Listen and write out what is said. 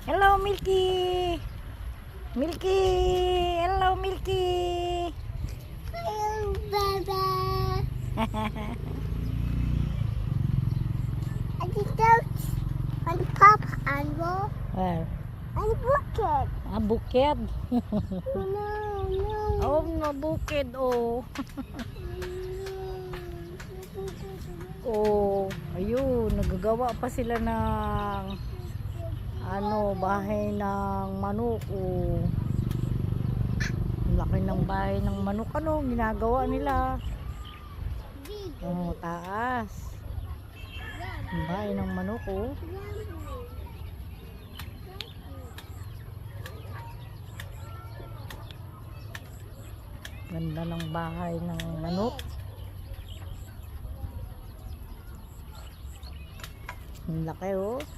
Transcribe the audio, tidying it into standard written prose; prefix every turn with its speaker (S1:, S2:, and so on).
S1: Hello, Milky. Milky. Hello, Milky.
S2: Hello, Baba. I just on top and roll
S1: Well,
S2: and bucket.
S1: bukid.
S2: No.
S1: Oh, no, bukid, oh. Oh, ayun, nagagawa pa sila ng bahay ng manok. Oh. Laki ng bahay ng manok, ginagawa nila. Oh, taas. Ang bahay ng manok, oh. Ganda ng bahay ng manok. Ang laki, oh.